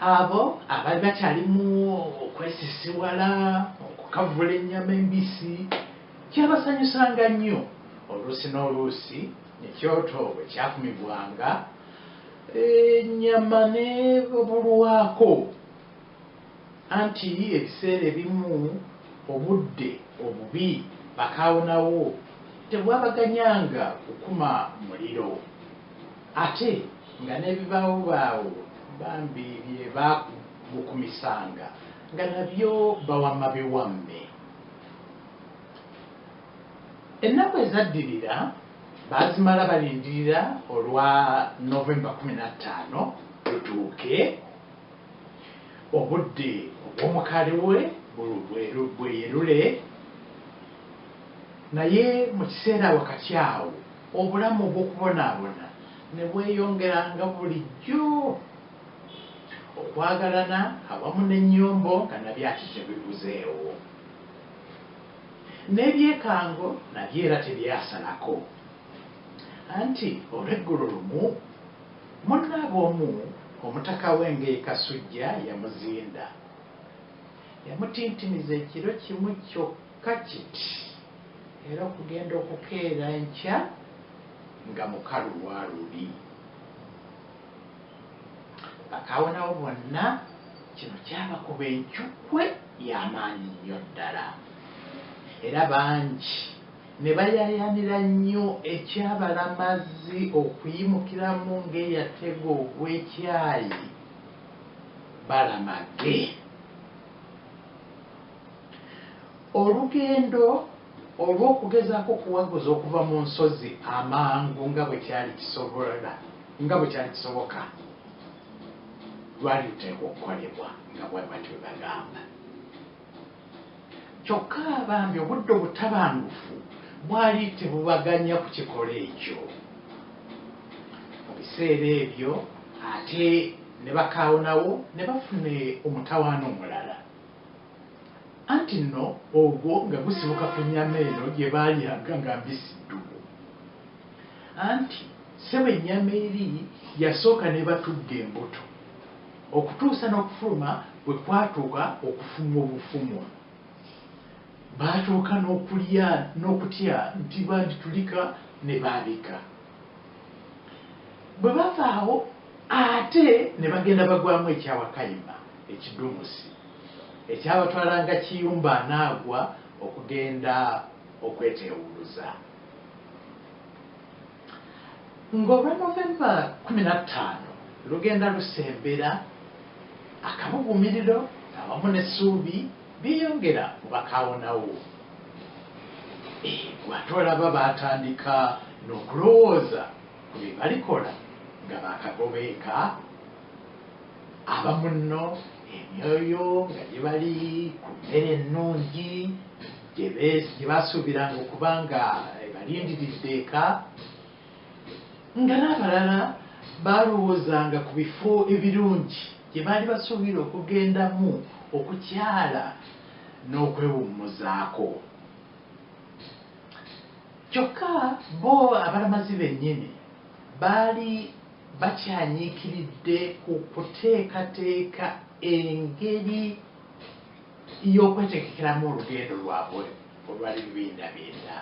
abo abali bakyalimu okwesisiwala okukavula ennyama embisi kyabasanyusanga nnyo oluusi n'oluusi ekyoto bwe kyakumibwanga ennyama nebulwako anti ebiseera ebimu obudde obubi bakaawonawo tebwabaganyanga kukuma muliro ate nga n'ebibaawobaawo bambi bye babukumisanga nga nabyo bawamma biwamme. Ennaku ezaddirira baazimala balindirira olwa Novemba 15 lutuuke obudde obw'omukaliwe bweyerule naye mu kiseera wakati awo obulamu obw'okubonaabona ne bweyongeranga bulijjo okwagalana awamu n'ennyombo nga nabyo ati tebibuzeewo n'ebyekango nabyo era tebyasalako anti olw'eggulu lumu munnaaba omu omutaka w'Engeye Kasujja yamuzinda yamutintimiza ekiro kimu kyokka kiti era okugenda okukeera enkya nga mukalu lwalubi. Bakaawonawo bonna kino kyabakuba enkyukwe y'amaanyi nnyo ddala era bangi ne bayaayaanira nnyo ekyabalamazi okuyimukiramu ng'eyatega ogw'ekyayi balamage. Olugendo olw'okugezaako okuwaguza okuva mu nsozi amangu nga bwe kyali kisoboka lwali luteekwa okukolebwa nga bwebati bwe bagamba. Kyokka abambi obudde obutabangufu bwali tebubaganya ku kikola ekyo. Mu biseera ebyo ate ne bakaawonawo ne bafuna omutawaana omulala anti nno ogwo nga gusibuka ku nnyama eno gye baalyaga nga mbisi ddubu anti ssebo ennyama eri yasooka ne batugga embuto okutuusa n'okufuluma bwe kwatuuka okufumwa obufumwa baatuuka n'okutya nti banditulika ne baabika. Bwe bavaawo ate ne bagenda bagwamu ekyawakayima ekidumusi ekyabatwalanga Kiyumba anaagwa okugenda okweteewuluza. Ng'olwa Novemba 15 lugenda lusembera akabugumiriro awamu n'essuubi byeyongera mu bakaawonawo. Bw'ate olaba baatandika n'okulowooza ku bye balikola nga baakagobeeka abamu nno emyoyo nga gye bali ku mmere ennungi gye baasuubiranga okuba nga balindiridde eka nga n'abalala baalowoozanga ku bifo ebirungi gye baali basuubira okugendamu okukyala n'okwewummuzaako. Kyokka bo abalamazi bennyini baali bakyanyiikiridde ku kuteekateeka engeri y'okwetegekeramu olugendo lwabwe olwali lubindabinda.